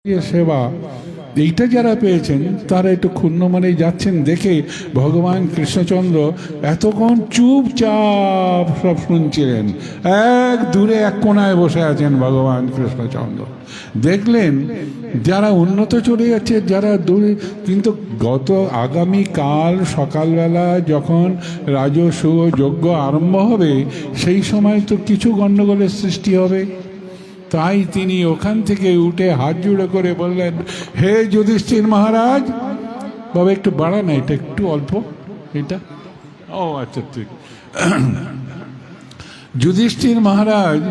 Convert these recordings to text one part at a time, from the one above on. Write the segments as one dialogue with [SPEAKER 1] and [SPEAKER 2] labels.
[SPEAKER 1] যে সেবা এইটা যারা পেয়েছেন তারা একটু ক্ষুণ্ণ মনে যাচ্ছেন দেখে ভগবান কৃষ্ণচন্দ্র এতক্ষণ চুপচাপ সব শুনছিলেন। এক দূরে এক কোনায় বসে আছেন ভগবান কৃষ্ণচন্দ্র। দেখলেন যারা উন্নত চলে যাচ্ছে, যারা দূরে, কিন্তু আগামীকাল সকালবেলা যখন রাজসূয় যজ্ঞ আরম্ভ হবে সেই সময় তো কিছু গণ্ডগোলের সৃষ্টি হবে। তাই তিনি ওখান থেকে উঠে হাত জোড়ো করে বললেন, হে যুধিষ্ঠির মহারাজ। বাবা একটু বাড়া না, এটা একটু অল্প, এটা ও আচ্ছা ঠিক। যুধিষ্ঠির মহারাজ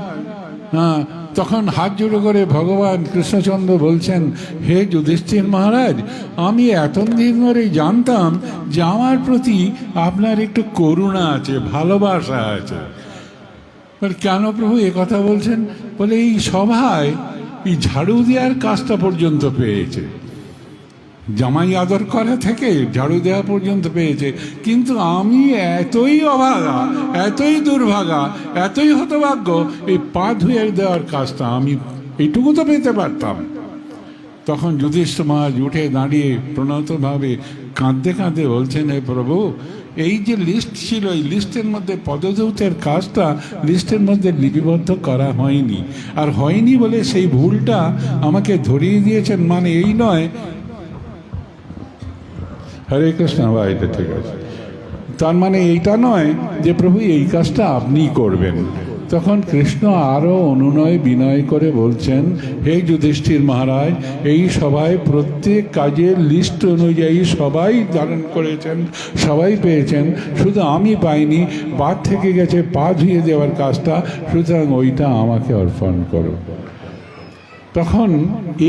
[SPEAKER 1] তখন হাত জোড়ো করে ভগবান কৃষ্ণচন্দ্র বলছেন, হে যুধিষ্ঠির মহারাজ, আমি এতদিন ধরে জানতাম যে আমার প্রতি আপনার একটু করুণা আছে, ভালোবাসা আছে। কেন প্রভু এ কথা বলছেন? বলে এই সভায় এই ঝাড়ু দেওয়ার কাজটা পর্যন্ত পেয়েছে, জামাই আদর করা থেকে ঝাড়ু দেওয়া পর্যন্ত পেয়েছে, কিন্তু আমি এতই অভাগা, এতই দুর্ভাগা, এতই হতভাগ্য, এই পা ধুয়ে দেওয়ার কাজটা আমি এইটুকু তো পেতে পারতাম। তখন যুধিষ্ঠির মহারাজ উঠে দাঁড়িয়ে প্রণতভাবে কাঁদতে কাঁদতে বলছেন, হে প্রভু, এই যে লিস্ট ছিল, এই লিস্টের মধ্যে পদধূতের কাজটা লিস্টের মধ্যে লিপিবদ্ধ করা হয়নি, আর হয়নি বলে সেই ভুলটা আমাকে ধরিয়ে দিয়েছেন। মানে এই নয়, হরে কৃষ্ণ, বা এটা ঠিক আছে, তার মানে এইটা নয় যে প্রভু এই কাজটা আপনি করবেন। তখন কৃষ্ণ আরও অনুনয় বিনয় করে বলছেন, হে যুধিষ্ঠির মহারাজ, এই সবাই প্রত্যেক কাজের লিস্ট অনুযায়ী সবাই ধারণ করেছেন, সবাই পেয়েছেন, শুধু আমি পাইনি। বাদ থেকে গেছে পা ধুয়ে দেওয়ার কাজটা, সুতরাং ওইটা আমাকে অর্পণ করো। তখন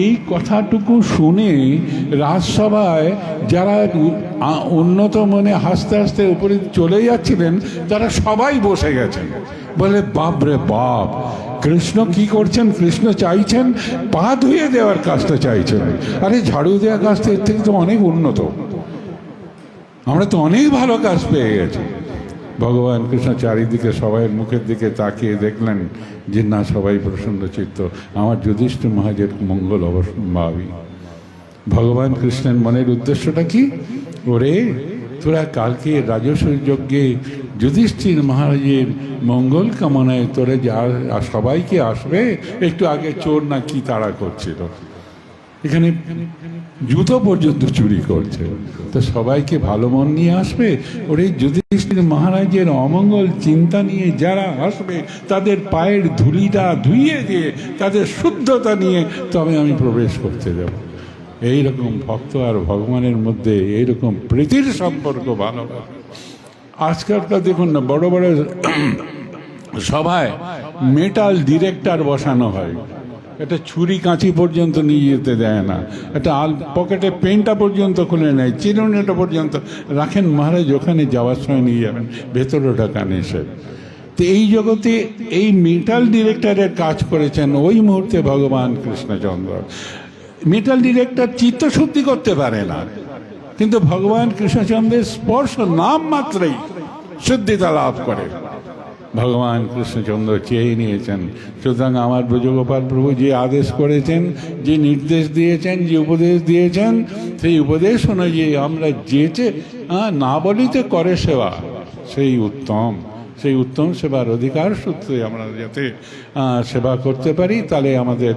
[SPEAKER 1] এই কথাটুকু শুনে রাজসভায় যারা উন্নত মনে হাসতে হাসতে উপরে চলে যাচ্ছিলেন তারা সবাই বসে গেছেন। বলে বাপ রে বাপ, কৃষ্ণ কি করছেন? কৃষ্ণ চাইছেন পা ধুয়ে দেওয়ার কাজটা চাইছেন। আরে ঝাড়ু দেওয়ার কাজটা এর থেকে তো অনেক উন্নত, আমরা তো অনেক ভালো কাজ পেয়ে গেছি। ভগবান কৃষ্ণ চারিদিকে সবাই মুখের দিকে তাকিয়ে দেখলেন যে না, সবাই প্রসন্ন চিত্ত, আমার যুধিষ্ঠির মহারাজের মঙ্গল অবশ্যম্ভাবী। ভগবান কৃষ্ণের মনের উদ্দেশ্যটা কি? ওরে তোরা কালকে রাজসূয় যজ্ঞে যুধিষ্ঠির মহারাজের মঙ্গল কামনায় তোরা যা সবাইকে আসবে, একটু আগে চোর না কি তাড়া করছিল, এখানে জুতো পর্যন্ত চুরি করছে, তো সবাইকে ভালো মন নিয়ে আসবে। ওরে যুধিষ্ঠির মহারাজের অমঙ্গল চিন্তা নিয়ে যারা আসবে তাদের পায়ের ধুলিটা ধুইয়ে দিয়ে তাদের শুদ্ধতা নিয়ে তবে আমি প্রবেশ করতে যাব। এইরকম ভক্ত আর ভগবানের মধ্যে এইরকম প্রীতির সম্পর্ক ভালোবাসা। আজকালকার দেখুন না, বড় বড় সভায় মেটাল ডিরেক্টর বসানো হয়, একটা ছুরি কাঁচি পর্যন্ত নিয়ে যেতে দেয় না, একটা পকেটে পেনটা পর্যন্ত খুলে নেয়, চিরুনিটা পর্যন্ত রাখেন, মহারাজ ওখানে যাওয়ার সময় নিয়ে যাবেন, ভেতরে ঢাকা নিষেধ। তো এই জগতে এই মেটাল ডিরেক্টরের কাজ করেছেন ওই মুহূর্তে ভগবান কৃষ্ণচন্দ্র। মেটাল ডিরেক্টর চিত্তশুদ্ধি করতে পারে না, কিন্তু ভগবান কৃষ্ণচন্দ্রের স্পর্শ নাম মাত্রই শুদ্ধিতা লাভ করে। ভগবান কৃষ্ণচন্দ্র চেয়ে নিয়েছেন। সুতরাং আমার ব্রজগোপাল প্রভু যে আদেশ করেছেন, যে নির্দেশ দিয়েছেন, যে উপদেশ দিয়েছেন, সেই উপদেশ অনুযায়ী আমরা যেতে না বলিতে করে সেবা, সেই উত্তম সেবার অধিকার সূত্রে আমরা যাতে সেবা করতে পারি, তাহলে আমাদের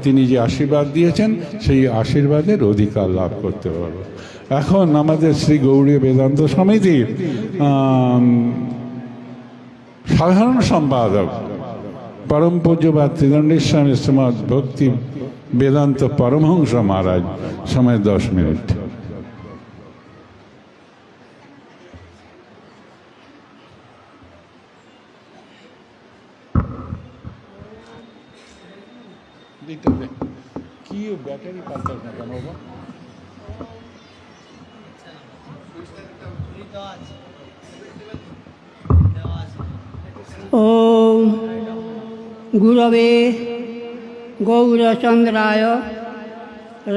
[SPEAKER 1] তিনি যে আশীর্বাদ দিয়েছেন সেই আশীর্বাদের অধিকার লাভ করতে পারব। এখন আমাদের শ্রী গৌড়ীয় বেদান্ত সমিতির সাধারণ সম্পাদক পরম পূজ্যপাদ ত্রিদণ্ডেশ্বরী শ্রীমৎ ভক্তি বেদান্ত পরমহংস মহারাজ, সময় 10 মিনিট। কি ব্যাটারি পাল্টাস না কেন বাবা?
[SPEAKER 2] ওম গুরবে গৌরচন্দ্রায়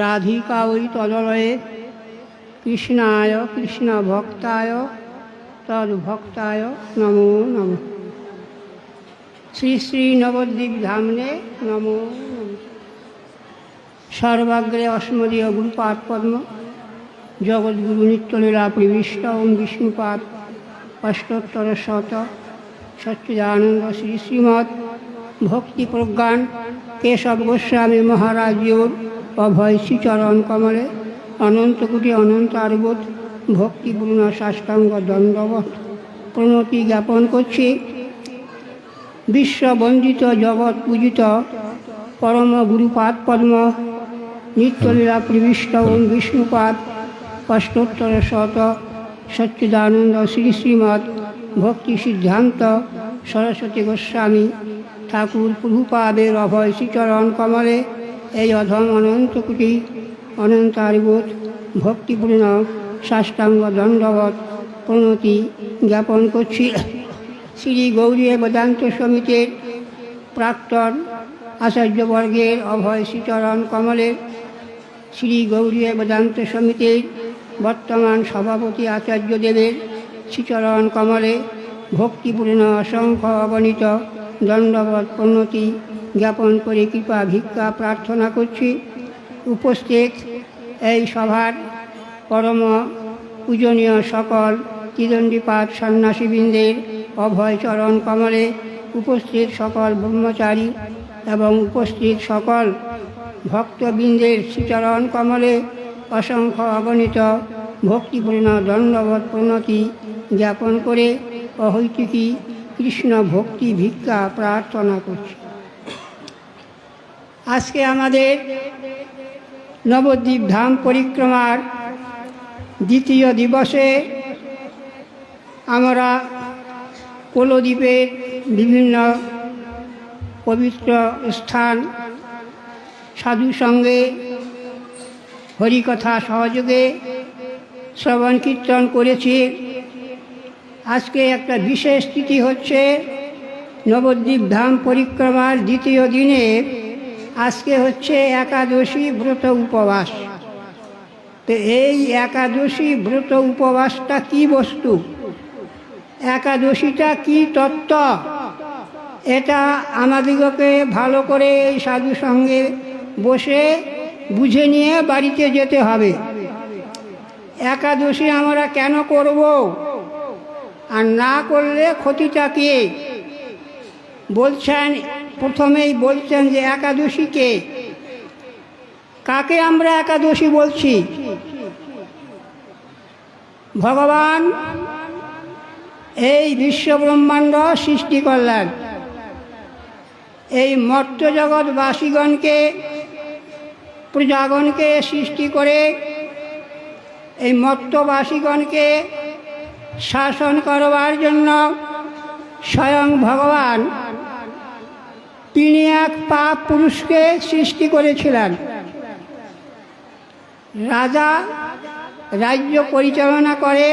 [SPEAKER 2] রাধিকাयै তদলয়ে কৃষ্ণায় কৃষ্ণভক্তায় তদ্ভক্তায় নমো নমঃ। শ্রী শ্রী নবদ্বীপ ধামনে নমো নমঃ। সর্বাগ্রে অস্মদীয় গুরুপাদ পদ্ম জগৎগুরু নিত্যলীলা প্রবিষ্ট ওম বিষ্ণুপাদ অষ্টোত্তর শত সচ্চিদানন্দ শ্রী শ্রীমৎ ভক্তি প্রজ্ঞান কেশব গোস্বামী মহারাজীর অভয় শ্রীচরণ কমলে অনন্ত কোটি অনন্ত আরবত ভক্তিপূর্ণ সাষ্টাঙ্গ দণ্ডবত প্রণতি জ্ঞাপন করছি। বিশ্ববন্দিত জগৎ পূজিত পরম গুরুপাদ পদ্ম নিত্যলীলা প্রবিষ্ট ওম বিষ্ণুপাদ অষ্টোত্তর শত সচ্চিদানন্দ শ্রী শ্রীমৎ ভক্তি সিদ্ধান্ত সরস্বতী গোস্বামী ঠাকুর প্রভুপাদের অভয় শ্রীচরণ কমলে এই অধম অনন্ত কোটি অনন্ত আরবত ভক্তিপূর্ণ সাষ্টাঙ্গ দণ্ডবত প্রণতি জ্ঞাপন করছি। শ্রী গৌরী বেদান্ত সমিতির প্রাক্তন আচার্যবর্গের অভয় শ্রীচরণ কমলে শ্রী গৌরী বেদান্ত সমিতির বর্তমান সভাপতি আচার্যদেবের শ্রীচরণ কমলে ভক্তিপূর্ণ অসংখ্য অগণিত দণ্ডবত প্রণতি জ্ঞাপন করে কৃপা ভিক্ষা প্রার্থনা করছি। উপস্থিত এই সভার পরম পূজনীয় সকল ত্রিদণ্ডীপাদ সন্ন্যাসীবৃন্দের অভয় চরণ কমলে উপস্থিত সকল ব্রহ্মচারী এবং উপস্থিত সকল ভক্তবৃন্দের শ্রীচরণ কমলে অসংখ্য অগণিত ভক্তিপূর্ণ দণ্ডবত প্রণতি জ্ঞাপন করে অহৈতুকী কৃষ্ণ ভক্তি ভিক্ষা প্রার্থনা করছি। আজকে আমাদের নবদ্বীপ ধাম পরিক্রমার দ্বিতীয় দিবসে আমরা কোলদ্বীপের বিভিন্ন পবিত্র স্থান সাধু সঙ্গে হরিকথা সহযোগে শ্রবণ কীর্তন করেছি। আজকে একটা বিশেষ তিথি হচ্ছে নবদ্বীপ ধাম পরিক্রমার দ্বিতীয় দিনে আজকে হচ্ছে একাদশী ব্রত উপবাস। তো এই একাদশী ব্রত উপবাসটা কি বস্তু, একাদশীটা কি তত্ত্ব, এটা আমাদিগকে ভালো করে এই সাধু সঙ্গে বসে বুঝে নিয়ে বাড়িতে যেতে হবে। একাদশী আমরা কেন করব, আর না করলে ক্ষতিটা কি? বলছেন, প্রথমেই বলছেন যে একাদশীকে, কাকে আমরা একাদশী বলছি? ভগবান এই বিশ্বব্রহ্মাণ্ড সৃষ্টি করলেন, এই মর্ত্য জগৎবাসীগণকে প্রজাগণকে সৃষ্টি করে এই মর্ত্যবাসীগণকে শাসন করবার জন্য স্বয়ং ভগবান তিনি এক পাপ পুরুষকে সৃষ্টি করেছিলেন। রাজা রাজ্য পরিচালনা করে,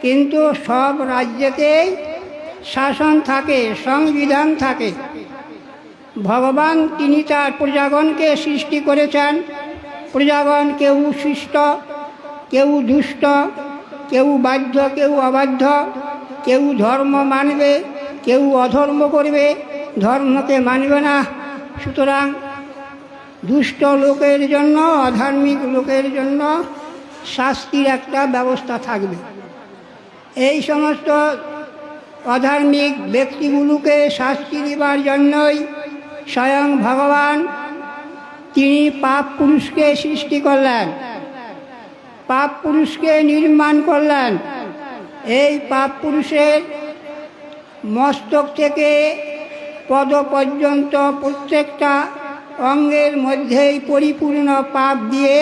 [SPEAKER 2] কিন্তু সব রাজ্যেতেই শাসন থাকে, সংবিধান থাকে। ভগবান তিনি তার প্রজাগণকে সৃষ্টি করেছেন। প্রজাগণ কেউ শিষ্ট, কেউ দুষ্ট, কেউ বাধ্য, কেউ অবাধ্য, কেউ ধর্ম মানবে, কেউ অধর্ম করবে, ধর্মকে মানবে না। সুতরাং দুষ্ট লোকের জন্য, অধার্মিক লোকের জন্য শাস্তির একটা ব্যবস্থা থাকবে। এই সমস্ত অধার্মিক ব্যক্তিগুলোকে শাস্তি দেবার জন্যই স্বয়ং ভগবান তিনি পাপ পুরুষকে সৃষ্টি করলেন, পাপ পুরুষকে নির্মাণ করলেন। এই পাপ পুরুষের মস্তক থেকে পদ পর্যন্ত প্রত্যেকটা অঙ্গের মধ্যেই পরিপূর্ণ পাপ দিয়ে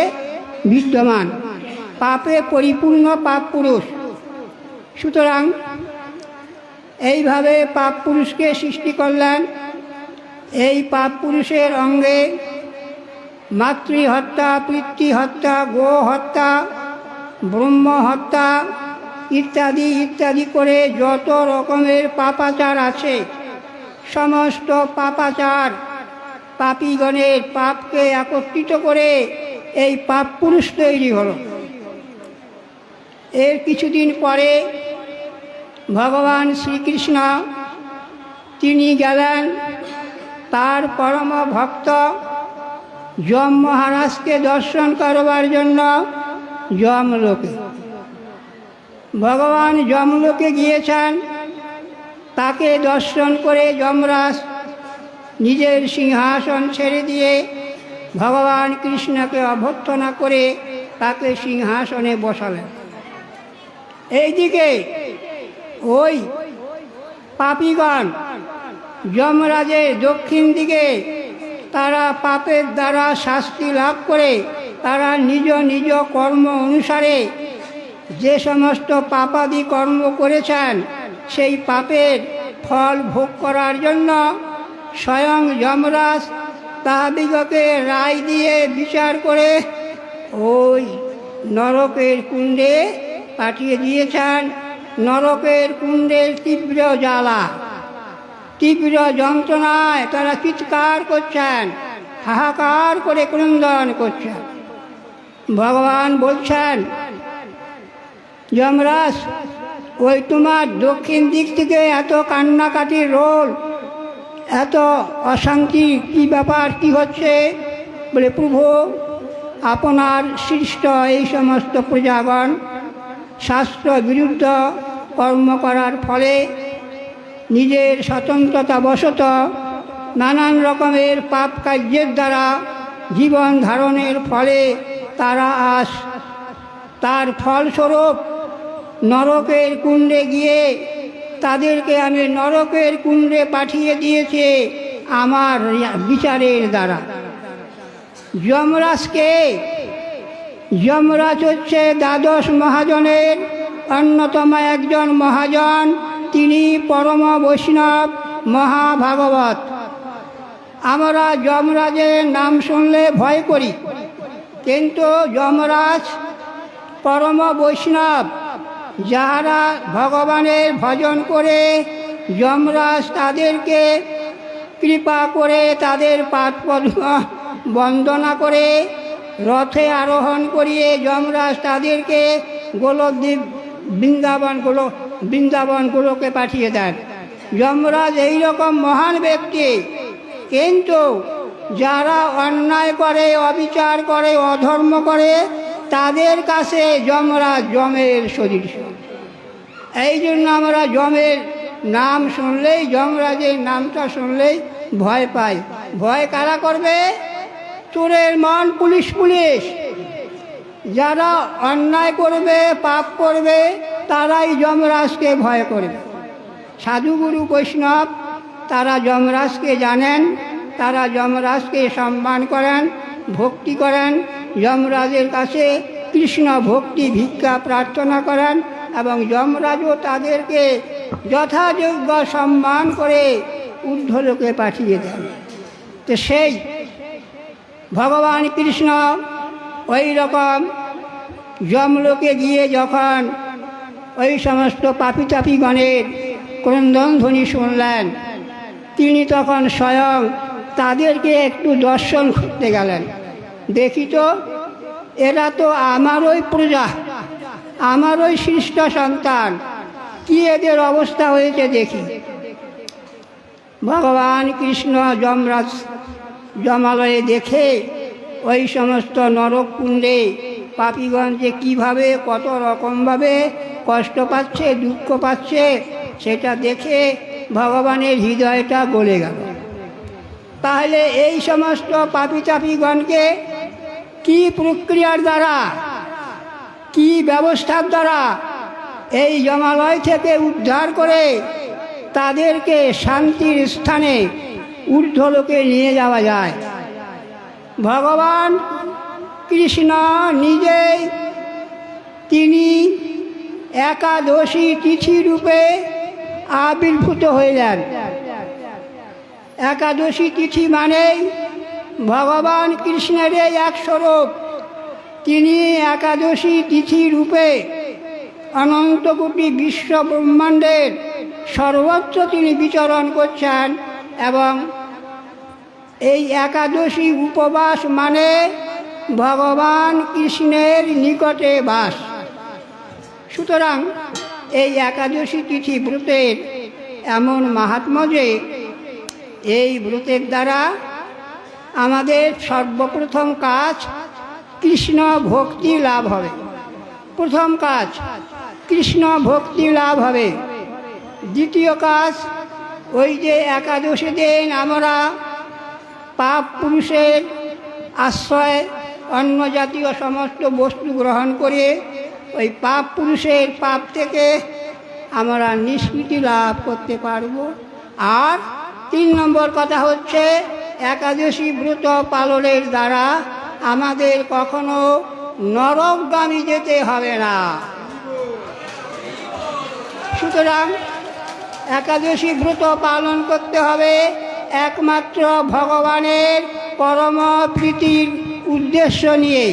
[SPEAKER 2] বিদ্যমান, পাপে পরিপূর্ণ পাপ পুরুষ। সুতরাং এইভাবে পাপ পুরুষকে সৃষ্টি করলেন। এই পাপ পুরুষের অঙ্গে মাতৃহত্যা, পিতৃহত্যা, গো হত্যা, ব্রহ্ম হত্যা ইত্যাদি ইত্যাদি করে যত রকমের পাপাচার আছে, সমস্ত পাপাচার পাপীগণের পাপকে একত্রিত করে এই পাপ পুরুষ তৈরি হলো। এর কিছুদিন পরে ভগবান শ্রীকৃষ্ণ তিনি গেলেন তার পরম ভক্ত যম মহারাজকে দর্শন করবার জন্য যমলোকে। ভগবান যমলোকে গিয়েছেন, তাকে দর্শন করে যমরাজ নিজের সিংহাসন ছেড়ে দিয়ে ভগবান কৃষ্ণকে অভ্যর্থনা করে তাকে সিংহাসনে বসালেন। এইদিকে ওই পাপীগণ যমরাজের দক্ষিণ দিকে তারা পাপের দ্বারা শাস্তি লাভ করে তারা নিজ নিজ কর্ম অনুসারে যে সমস্ত পাপাদি কর্ম করেছেন সেই পাপের ফল ভোগ করার জন্য স্বয়ং যমরাজ তাহাদিগকে রায় দিয়ে বিচার করে ওই নরকের কুণ্ডে পাঠিয়ে দিয়েছেন। নরকের কুণ্ডের তীব্র জ্বালা, তীব্র যন্ত্রণায় তারা চিৎকার করছেন, হাহাকার করে ক্রন্দন করছেন। ভগবান বলছেন, যমরাজ, ওই তোমার দক্ষিণ দিক থেকে এত কান্নাকাটির রোল, এত অশান্তি, কি ব্যাপার, কি হচ্ছে? বলে, প্রভু, আপনার সৃষ্ট এই সমস্ত প্রজাগণ শাস্ত্র বিরুদ্ধ কর্ম করার ফলে নিজের স্বতন্ত্রতা বশত নানান রকমের পাপ কার্যের দ্বারা জীবন ধারণের ফলে তারা আজ তার ফলস্বরূপ নরকের কুণ্ডে গিয়ে তাদেরকে আমি নরকের কুণ্ডে পাঠিয়ে দিয়েছে আমার বিচারের দ্বারা। যমরাজকে, যমরাজ হচ্ছে দ্বাদশ মহাজনের অন্যতম একজন মহাজন। তিনি পরম বৈষ্ণব, মহাভাগবত। আমরা যমরাজের নাম শুনলে ভয় করি, কিন্তু যমরাজ পরম বৈষ্ণব। যাহারা ভগবানের ভজন করে যমরাজ তাদেরকে কৃপা করে তাদের পাদপদ্ম বন্দনা করে রথে আরোহণ করিয়ে যমরাজ তাদেরকে গোলকদ্বীপ বৃন্দাবনগুলোকে পাঠিয়ে দেন। যমরাজ এইরকম মহান ব্যক্তি, কিন্তু যারা অন্যায় করে, অবিচার করে, অধর্ম করে তাদের কাছে যমরাজ যমের সদৃশ। এই জন্য আমরা যমের নাম শুনলেই, যমরাজের নামটা শুনলেই ভয় পাই। ভয় কারা করবে? চোরের মন পুলিশ পুলিশ। যারা অন্যায় করবে, পাপ করবে, তারাই যমরাজকে ভয় করবে। সাধুগুরু বৈষ্ণব তারা যমরাজকে জানেন, তারা যমরাজকে সম্মান করেন, ভক্তি করেন, যমরাজের কাছে কৃষ্ণ ভক্তি ভিক্ষা প্রার্থনা করেন এবং যমরাজও তাদেরকে যথাযোগ্য সম্মান করে ঊর্ধ্বলোকে পাঠিয়ে দেন। তো সেই ভগবান কৃষ্ণ ওই রকম যমলোকে গিয়ে যখন ওই সমস্ত পাপী তাপীগণের ক্রন্দনধ্বনি শুনলেন, তিনি তখন স্বয়ং তাদেরকে একটু দর্শন করতে গেলেন। দেখি তো, এরা তো আমারই প্রজা, আমারই সৃষ্ট সন্তান, কি এদের অবস্থা হয়েছে দেখি। ভগবান কৃষ্ণ যমরাজ যমালয়ে দেখে ওই সমস্ত নরককুণ্ডে পাপীগণ যে কীভাবে কত রকমভাবে কষ্ট পাচ্ছে, দুঃখ পাচ্ছে, সেটা দেখে ভগবানের হৃদয়টা গলে গেল। তাহলে এই সমস্ত পাপী তাপীগণকে কি প্রক্রিয়ার দ্বারা, কি ব্যবস্থার দ্বারা এই যমালয় থেকে উদ্ধার করে তাদেরকে শান্তির স্থানে ঊর্ধ্বলোকে নিয়ে যাওয়া যায়? ভগবান কৃষ্ণ নিজেই তিনি একাদশী তিথি রূপে আবির্ভূত হইলেন। একাদশী তিথি মানেই ভগবান কৃষ্ণের এক স্বরূপ। তিনি একাদশী তিথি রূপে অনন্ত কোটি বিশ্ব ব্রহ্মাণ্ডের সর্বত্র তিনি বিচরণ করছেন এবং এই একাদশী উপবাস মানে ভগবান কৃষ্ণের নিকটে বাস। সুতরাং এই একাদশী তিথি ব্রতের এমন মাহাত্ম্য যে এই ব্রতের দ্বারা আমাদের সর্বপ্রথম কাজ কৃষ্ণ ভক্তি লাভ হবে। প্রথম কাজ কৃষ্ণ ভক্তি লাভ হবে। দ্বিতীয় কাজ ওই যে একাদশী দিন আমরা পাপ পুরুষের আশ্রয় অন্য জাতীয় সমস্ত বস্তু গ্রহণ করে ওই পাপ পুরুষের পাপ থেকে আমরা নিষ্কৃতি লাভ করতে পারব। আর 3 নম্বর কথা হচ্ছে একাদশী ব্রত পালনের দ্বারা আমাদের কখনো নরকগামী যেতে হবে না। সুতরাং একাদশী ব্রত পালন করতে হবে একমাত্র ভগবানের পরম প্রীতির উদ্দেশ্য নিয়ে।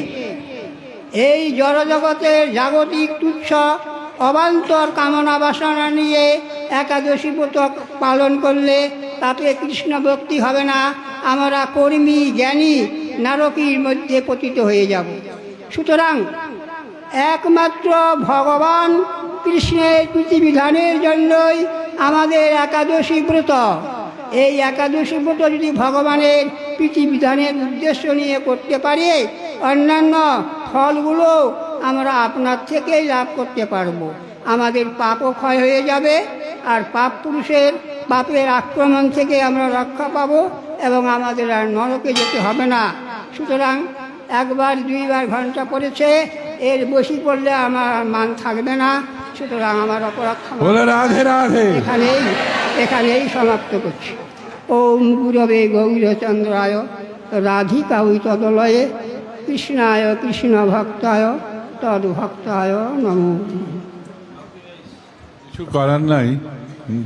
[SPEAKER 2] এই জড়জগতের জাগতিক তুচ্ছ অবান্তর কামনা বাসনা নিয়ে একাদশী ব্রত পালন করলে তাতে কৃষ্ণ ভক্তি হবে না, আমরা কর্মী জ্ঞানী নারকীর মধ্যে পতিত হয়ে যাব। সুতরাং একমাত্র ভগবান কৃষ্ণের প্রীতিবিধানের জন্যই আমাদের একাদশী ব্রত। এই একাদশী ব্রত যদি ভগবানের প্রীতিবিধানের উদ্দেশ্য নিয়ে করতে পারি, অন্যান্য ফলগুলো আমরা আপনার থেকেই লাভ করতে পারবো। আমাদের পাপও ক্ষয় হয়ে যাবে, আর পাপ পুরুষের পাপের আক্রমণ থেকে আমরা রক্ষা পাবো এবং আমাদের আর নরকে যেতে হবে না। সুতরাং 1 বার 2 বার ঘন্টা পড়েছে, এর বেশি পড়লে আমার মান থাকবে না। সুতরাং আমার অপরাধ
[SPEAKER 1] রাধে রাধে
[SPEAKER 2] এখানেই সমাপ্ত করছি। ওম গুরবে গৌরচন্দ্রায় রাধিকাউই তদলয়ে কৃষ্ণায় কৃষ্ণ ভক্তায় তদ্ভক্তায় নমো।
[SPEAKER 1] কিছু করার নাই,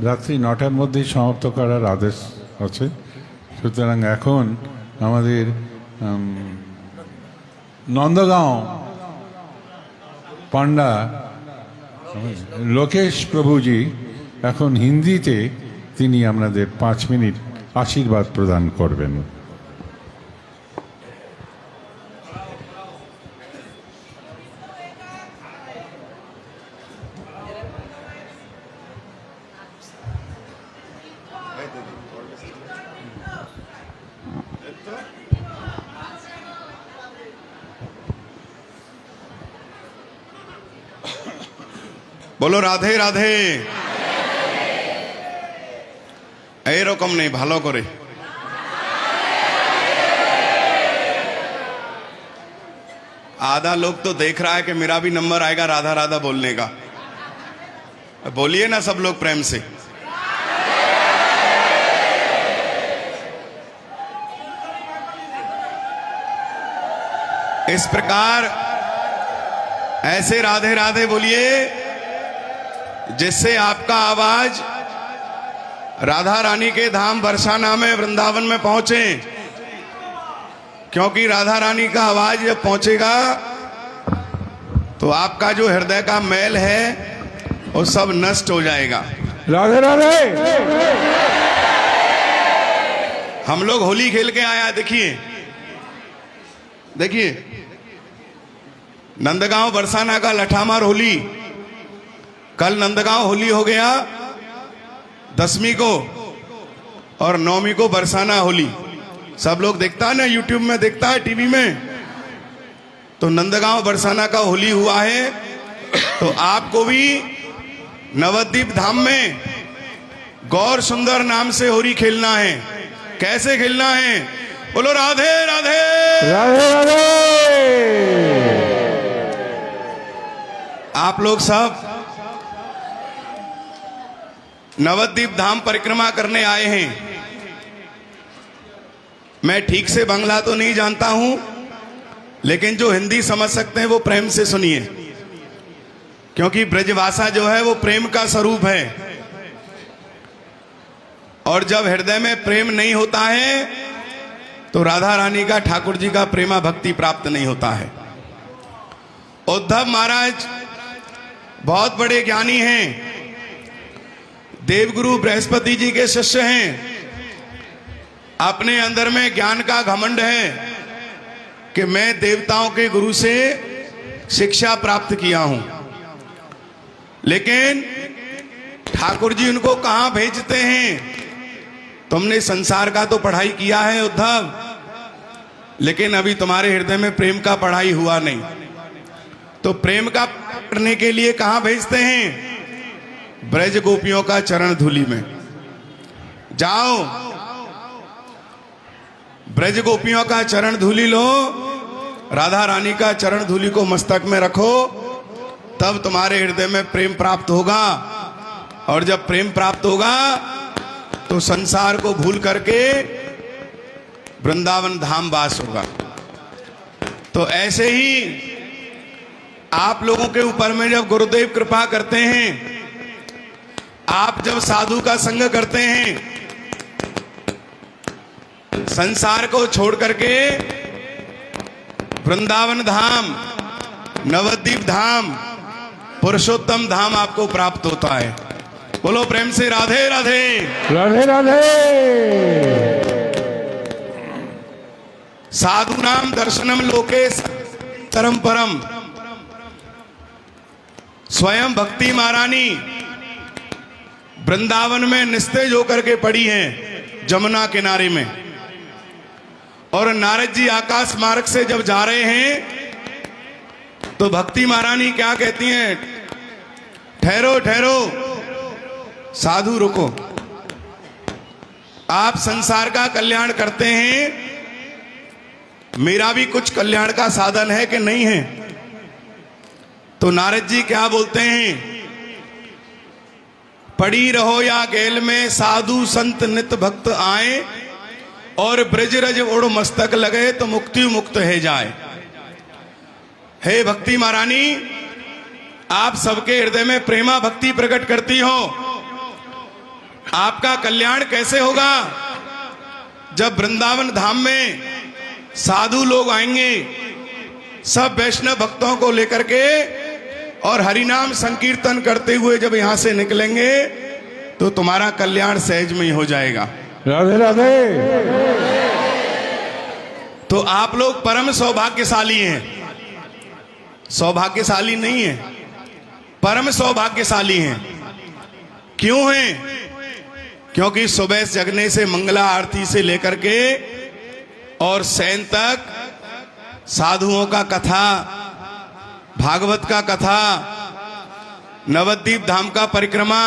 [SPEAKER 1] রাত্রি 9টার মধ্যেই সমাপ্ত করার আদেশ আছে। সুতরাং এখন আমাদের নন্দগাঁও পান্ডা লোকেশ প্রভুজি এখন হিন্দিতে তিনি আমাদের 5 মিনিট আশীর্বাদ প্রদান করবেন।
[SPEAKER 3] बोलो राधे राधे। एरकम नहीं, भालो करे। आधा लोग तो देख रहा है कि मेरा भी नंबर आएगा राधा राधा बोलने का। बोलिए ना सब लोग प्रेम से। इस प्रकार ऐसे राधे राधे बोलिए जिससे आपका आवाज राधा रानी के धाम बरसाना में वृंदावन में पहुंचे। क्योंकि राधा रानी का आवाज जब पहुंचेगा तो आपका जो हृदय का मैल है वो सब नष्ट हो जाएगा।
[SPEAKER 1] राधे राधे।
[SPEAKER 3] हम लोग होली खेल के आया, देखिए देखिए नंदगांव बरसाना का लठामार होली। कल नंदगांव होली हो गया 10वीं को, और 9वीं को बरसाना होली। सब लोग देखता है ना, यूट्यूब में देखता है, टीवी में। तो नंदगांव बरसाना का होली हुआ है। तो आपको भी नवद्वीप धाम में गौर सुंदर नाम से होली खेलना है। कैसे खेलना है? बोलो राधे राधे
[SPEAKER 1] राधे राधे।
[SPEAKER 3] आप लोग सब नवद्वीप धाम परिक्रमा करने आए हैं। मैं ठीक से बांग्ला तो नहीं जानता हूं, लेकिन जो हिंदी समझ सकते हैं वो प्रेम से सुनिए, क्योंकि ब्रजभाषा जो है वो प्रेम का स्वरूप है। और जब हृदय में प्रेम नहीं होता है तो राधा रानी का, ठाकुर जी का प्रेमा भक्ति प्राप्त नहीं होता है। उद्धव महाराज बहुत बड़े ज्ञानी हैं, देवगुरु बृहस्पति जी के शिष्य हैं। अपने अंदर में ज्ञान का घमंड है कि मैं देवताओं के गुरु से शिक्षा प्राप्त किया हूं। लेकिन ठाकुर जी उनको कहां भेजते हैं? तुमने संसार का तो पढ़ाई किया है उद्धव, लेकिन अभी तुम्हारे हृदय में प्रेम का पढ़ाई हुआ नहीं। तो प्रेम का पढ़ने के लिए कहां भेजते हैं? ब्रज गोपियों का चरण धूलि में जाओ, ब्रज गोपियों का चरण धूलि लो, राधा रानी का चरण धूलि को मस्तक में रखो, तब तुम्हारे हृदय में प्रेम प्राप्त होगा। और जब प्रेम प्राप्त होगा तो संसार को भूल करके वृंदावन धाम वास होगा। तो ऐसे ही आप लोगों के ऊपर में जब गुरुदेव कृपा करते हैं, आप जब साधु का संग करते हैं, संसार को छोड़ करके वृंदावन धाम, नवद्वीप धाम, पुरुषोत्तम धाम आपको प्राप्त होता है। बोलो प्रेम से राधे राधे।
[SPEAKER 1] राधे राधे।
[SPEAKER 3] साधु नाम दर्शनम लोके तरम परम। स्वयं भक्ति महारानी वृंदावन में निस्तेज होकर के पड़ी हैं जमुना किनारे में, और नारद जी आकाश मार्ग से जब जा रहे हैं तो भक्ति महारानी क्या कहती हैं? ठहरो ठहरो साधु, रुको। आप संसार का कल्याण करते हैं, मेरा भी कुछ कल्याण का साधन है कि नहीं है? तो नारद जी क्या बोलते हैं? पड़ी रहो या गेल में, साधु संत नित भक्त आए, और ब्रजरज उड़ मस्तक लगे तो मुक्ति मुक्त है जाए। हे भक्ति महारानी, आप सबके हृदय में प्रेमा भक्ति प्रकट करती हो, आपका कल्याण कैसे होगा? जब वृंदावन धाम में साधु लोग आएंगे, सब वैष्णव भक्तों को लेकर के, और हरिनाम संकीर्तन करते हुए जब यहां से निकलेंगे तो तुम्हारा कल्याण सहज में ही हो जाएगा।
[SPEAKER 1] राधे राधे।
[SPEAKER 3] तो आप लोग परम सौभाग्यशाली हैं, सौभाग्यशाली नहीं है, परम सौभाग्यशाली हैं। क्यों हैं? क्योंकि सुबह जगने से मंगला आरती से लेकर के और शयन तक साधुओं का कथा, भागवत का कथा, नवद्वीप धाम का परिक्रमा,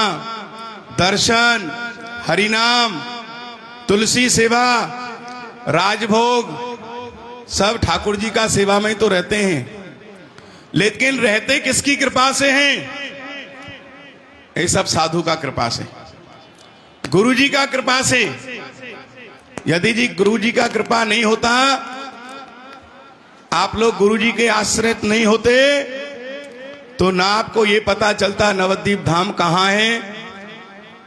[SPEAKER 3] दर्शन, हरिनाम, तुलसी सेवा, राजभोग, सब ठाकुर जी का सेवा में तो रहते हैं। लेकिन रहते किसकी कृपा से हैं? ये सब साधु का कृपा से, गुरु जी का कृपा से। यदि जी गुरु जी का कृपा नहीं होता, आप लोग गुरु जी के आश्रित नहीं होते, तो ना आपको ये पता चलता नवद्वीप धाम कहाँ है,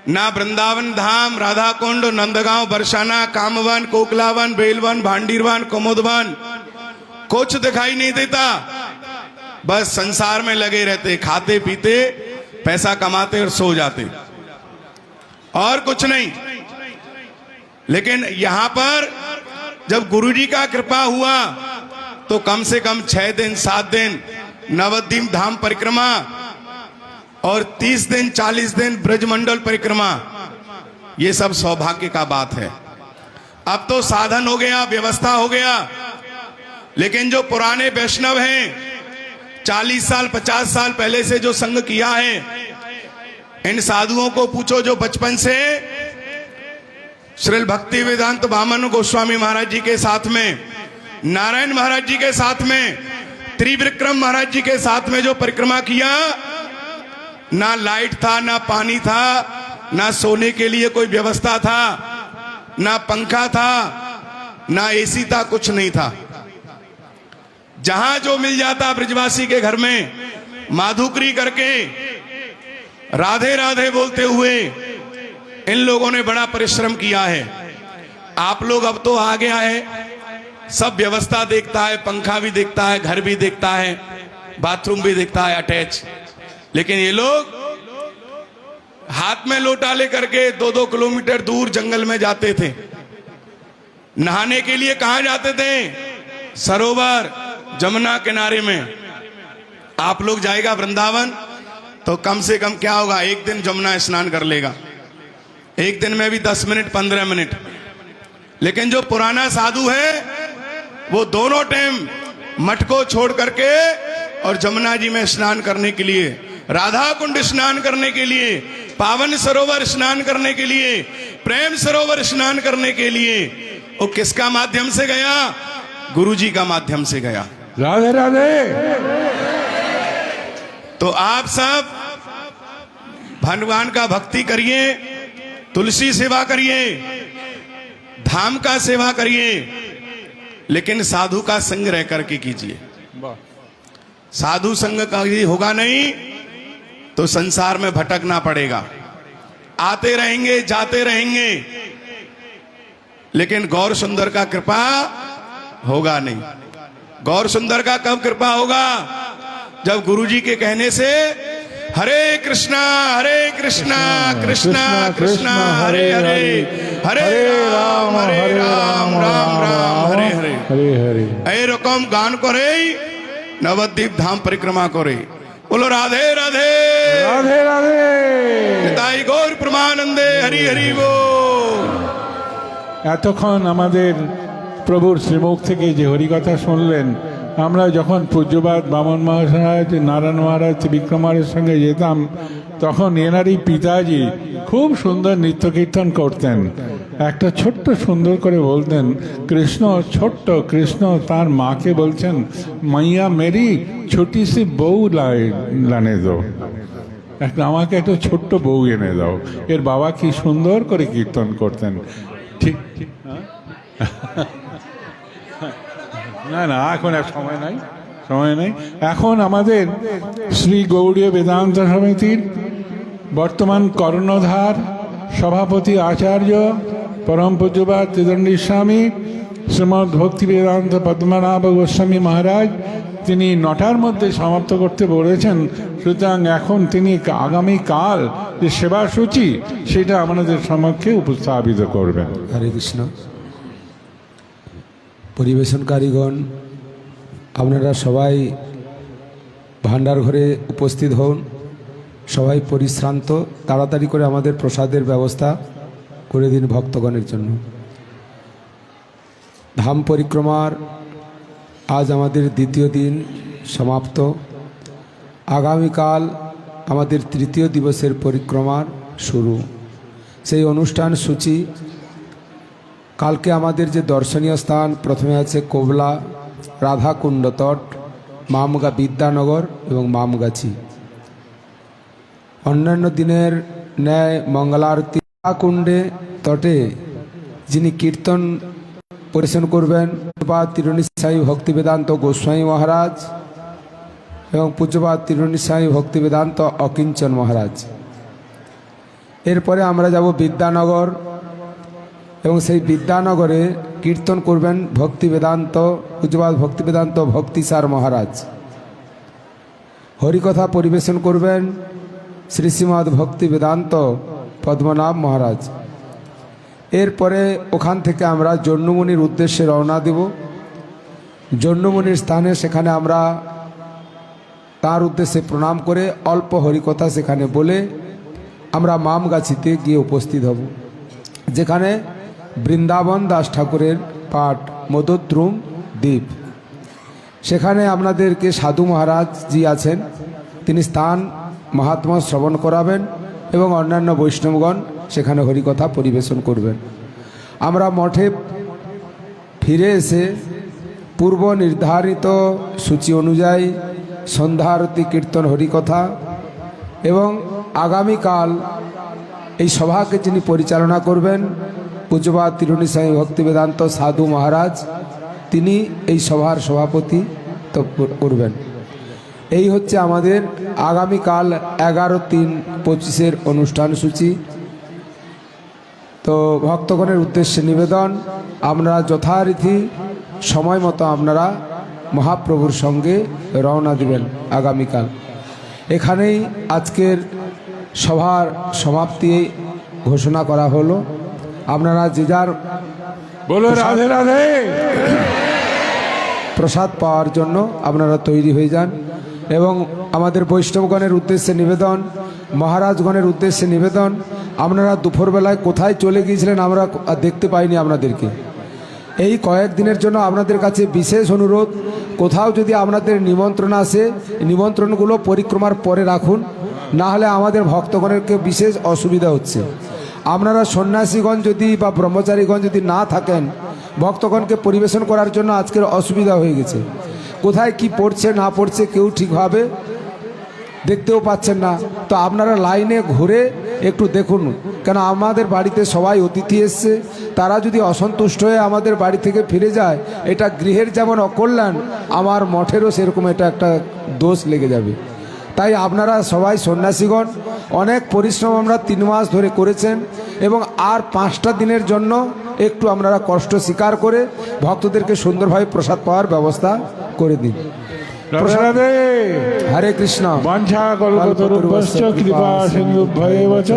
[SPEAKER 3] ना वृंदावन धाम, राधा कुंड, नंदगांव, बरसाना, कामवन, कोकलावन, बेलवन, भांडीरवन, कुमुदवन कुछ दिखाई नहीं देता। बस संसार में लगे रहते, खाते पीते, पैसा कमाते और सो जाते, और कुछ नहीं। लेकिन यहां पर जब गुरु जी का कृपा हुआ तो कम से कम 6 दिन 7 दिन नवद्वीप धाम परिक्रमा, और 30 दिन 40 दिन ब्रजमंडल परिक्रमा, ये सब सौभाग्य का बात है। अब तो साधन हो गया, व्यवस्था हो गया, लेकिन जो पुराने वैष्णव हैं, 40 साल 50 साल पहले से जो संग किया है, इन साधुओं को पूछो जो बचपन से श्रील भक्ति वेदांत वामन गोस्वामी महाराज जी के साथ में, नारायण महाराज जी के साथ में, त्रिविक्रम महाराज जी के साथ में जो परिक्रमा किया, ना लाइट था, ना पानी था, ना सोने के लिए कोई व्यवस्था था, ना पंखा था, ना एसी था, कुछ नहीं था। जहां जो मिल जाता ब्रजवासी के घर में, माधुकरी करके राधे राधे बोलते हुए इन लोगों ने बड़ा परिश्रम किया है। आप लोग अब तो आ गया है, सब व्यवस्था देखता है, पंखा भी देखता है, घर भी देखता है, बाथरूम भी देखता है अटैच। लेकिन ये लोग हाथ में लोटा लेकर के 2-2 किलोमीटर दूर जंगल में जाते थे नहाने के लिए। कहां जाते थे? सरोवर, जमुना किनारे में। आप लोग जाएगा वृंदावन तो कम से कम क्या होगा, एक दिन जमुना स्नान कर लेगा, एक दिन में भी 10 मिनट 15 मिनट। लेकिन जो पुराना साधु है वो दोनों टाइम मठ को छोड़ करके और जमुना जी में स्नान करने के लिए, राधा कुंड स्नान करने के लिए, पावन सरोवर स्नान करने के लिए, प्रेम सरोवर स्नान करने के लिए वो किसका माध्यम से गया? गुरु जी का माध्यम से गया।
[SPEAKER 1] राधे राधे।
[SPEAKER 3] तो आप सब भगवान का भक्ति करिए, तुलसी सेवा करिए, धाम का सेवा करिए, लेकिन साधु का संग रह करके कीजिए। साधु संग का होगा नहीं तो संसार में भटकना पड़ेगा, आते रहेंगे जाते रहेंगे, लेकिन गौर सुंदर का कृपा होगा नहीं। गौर सुंदर का कब कृपा होगा? जब गुरुजी के कहने से हरे कृष्णा कृष्णा कृष्णा हरे हरे, हरे राम राम राम हरे हरे
[SPEAKER 1] हरे हरे।
[SPEAKER 3] एरकम गान करे नवद्वीप धाम परिक्रमा करे। बोलो राधे राधे
[SPEAKER 1] রাধে রাধে।
[SPEAKER 3] निताई गौर प्रमानंदे हरि हरि बोल।
[SPEAKER 1] এতক্ষণ আমাদের প্রভুর শ্রীমুখ থেকে যে হরিকথা শুনলেন, আমরা যখন পূজ্যবাদ বামন মহারাজ, নারায়ণ মহারাজ, বিক্রম মহারাজের সঙ্গে যেতাম, তখন এনারই পিতাজি খুব সুন্দর নৃত্য কীর্তন করতেন। একটা ছোট্ট সুন্দর করে বলতেন, কৃষ্ণ ছোট্ট কৃষ্ণ তার মাকে বলছেন, মাইয়া মেরি ছোটি সি বউ লানে দো, একটা আমাকে একটা ছোট্ট বউ এনে দাও। এর বাবা কি সুন্দর করে কীর্তন করতেন। ঠিক ঠিক না না, এখন আর সময় নাই, সময় নেই। এখন আমাদের শ্রী গৌড়ীয় বেদান্ত সমিতির বর্তমান কর্ণধার সভাপতি আচার্য পরম পূজ্যপাদ ত্রিদণ্ডী স্বামী শ্রীমদ ভক্তি বেদান্ত পদ্মনাভ গোস্বামী মহারাজ, তিনি 9টার মধ্যে সমাপ্ত করতে বলেছেন। সুতরাং এখন তিনি আগামীকাল যে সেবাসূচি সেটা আমাদের সমক্ষে উপস্থাপিত করবেন।
[SPEAKER 4] হরে কৃষ্ণ। পরিবেশনকারীগণ, আপনারা সবাই ভান্ডার ঘরে উপস্থিত হন। সবাই পরিশ্রান্ত, তাড়াতাড়ি করে আমাদের প্রসাদের ব্যবস্থা করে দিন ভক্তগণের জন্য। ধাম পরিক্রমার আজ আমাদের দ্বিতীয় দিন সমাপ্ত। আগামীকাল আমাদের তৃতীয় দিবসের পরিক্রমার শুরু। সেই অনুষ্ঠান সূচি কালকে আমাদের যে দর্শনীয় স্থান, প্রথমে আছে কোবলা, রাধাকুণ্ড তট, মামগা বিদ্যানগর এবং মামগাছি। অন্যান্য দিনের ন্যায় মঙ্গলারতি কুণ্ডে তটে যিনি কীর্তন পরিবেশন করবেন, পূজ্যপাদ তিরুনিসাই ভক্তিবেদান্ত গোস্বামী মহারাজ এবং পূজ্যপাদ তিরুনিসাই ভক্তিবেদান্ত অকিঞ্চন মহারাজ। এরপরে আমরা যাব বিদ্যানগর এবং সেই বিদ্যানগরে কীর্তন করবেন ভক্তিবেদান্ত পূজ্যপাদ ভক্তিবেদান্ত ভক্তিসার মহারাজ। হরিকথা পরিবেশন করবেন শ্রী শ্রীমদ ভক্তিবেদান্ত পদ্মনাভ মহারাজ। এরপরে ওখান থেকে আমরা জন্মমুনির উদ্দেশ্যে রওনা দেব। জন্মমুনির স্থানে সেখানে আমরা তার উদ্দেশ্যে প্রণাম করে অল্প হরিকথা সেখানে বলে আমরা মামগাছিতে গিয়ে উপস্থিত হব, যেখানে বৃন্দাবন দাস ঠাকুরের পাঠ মদদ্রুম দ্বীপ। সেখানে আপনাদেরকে সাধু মহারাজ জি আছেন, তিনি স্থান মহাত্মা শ্রবণ করাবেন এবং অন্যান্য বৈষ্ণবগণ সেখানে হরিকথা পরিবেশন করবেন। আমরা মঠে ফিরে এসে পূর্ব নির্ধারিত সূচি অনুযায়ী সন্ধ্যা আরতি, কীর্তন, হরিকথা এবং আগামীকাল এই সভাকে যিনি পরিচালনা করবেন পূজ্যপাদ তিরুনিসাই ভক্তিবেদান্ত সাধু মহারাজ, তিনি এই সভার সভাপতি করবেন। এই হচ্ছে আমাদের আগামীকাল 11-3-25 অনুষ্ঠান সূচি। তো ভক্তগণের উদ্দেশ্যে নিবেদন, আপনারা যথারীতি সময় মতো আপনারা মহাপ্রভুর সঙ্গে রওনা দিবেন আগামীকাল। এখানেই আজকের সভার সমাপ্তি ঘোষণা করা হলো। আপনারা যে যার
[SPEAKER 1] বলো রাধে রাধে
[SPEAKER 4] প্রসাদ পাওয়ার জন্য আপনারা তৈরি হয়ে যান। এবং আমাদের বৈষ্ণবগণের উদ্দেশ্যে নিবেদন, মহারাজগণের উদ্দেশ্যে নিবেদন, আপনারা দুপুরবেলায় কোথায় চলে গিয়েছিলেন আমরা দেখতে পাইনি আপনাদেরকে। এই কয়েকদিনের জন্য আপনাদের কাছে বিশেষ অনুরোধ, কোথাও যদি আপনাদের নিমন্ত্রণ আসে, নিমন্ত্রণগুলো পরিক্রমার পরে রাখুন, না হলে আমাদের ভক্তগণেরকে বিশেষ অসুবিধা হচ্ছে। আপনারা সন্ন্যাসীগণ যদি বা ব্রহ্মচারীগণ যদি না থাকেন, ভক্তগণকে পরিবেশন করার জন্য আজকের অসুবিধা হয়ে গেছে। কোথায় কি পড়ছে না পড়ছে কেউ ঠিকভাবে দেখতেও পাচ্ছেন না। তো আপনারা লাইনে ঘুরে একটু দেখুন, কেন আমাদের বাড়িতে সবাই অতিথি এসছে, তারা যদি অসন্তুষ্ট হয়ে আমাদের বাড়ি থেকে ফিরে যায়, এটা গৃহের যেমন অকল্যাণ, আমার মঠেরও সেরকম এটা একটা দোষ লেগে যাবে। তাই আপনারা সবাই সন্ন্যাসীগণ অনেক পরিশ্রম আমরা 3 মাস ধরে করেছেন, এবং আর 5টা দিনের জন্য একটু আপনারা কষ্ট স্বীকার করে ভক্তদেরকে সুন্দরভাবে প্রসাদ পাওয়ার ব্যবস্থা করে দিন।
[SPEAKER 1] রাধে রাধে।
[SPEAKER 4] হরে কৃষ্ণ।
[SPEAKER 1] বাঞ্ছা কল্পতরুভ্যশ্চ কৃপা সিন্ধুভ্যেব চ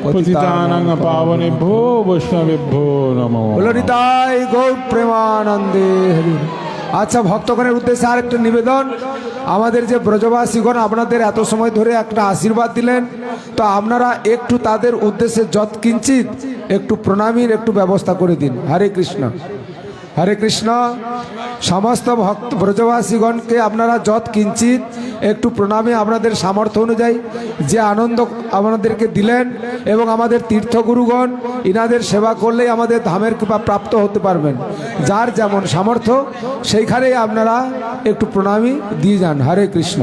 [SPEAKER 1] পতিতানাং পাবনেভ্যো বৈষ্ণবেভ্যো নমো।
[SPEAKER 4] বলো নিতাই গৌর প্রেমানন্দে হরি। আচ্ছা, ভক্তগণের উদ্দেশ্যে আরেকটা নিবেদন, আমাদের যে ব্রজবাসীগণ আপনাদের এত সময় ধরে একটা আশীর্বাদ দিলেন, তো আপনারা একটু তাদের উদ্দেশ্যে যৎকিঞ্চিত একটু প্রণামীর একটু ব্যবস্থা করে দিন। হরে কৃষ্ণ। হরে কৃষ্ণ। সমস্ত ভক্ত ব্রজবাসীগণকে আপনারা যৎকিঞ্চিত একটু প্রণামে আপনাদের সামর্থ্য অনুযায়ী যে আনন্দ আপনাদেরকে দিলেন, এবং আমাদের তীর্থগুরুগণ ইনাদের সেবা করলেই আমাদের ধামের কৃপা প্রাপ্ত হতে পারবেন। যার যেমন সামর্থ্য সেইখানেই আপনারা একটু প্রণামী দিয়ে যান। হরে কৃষ্ণ।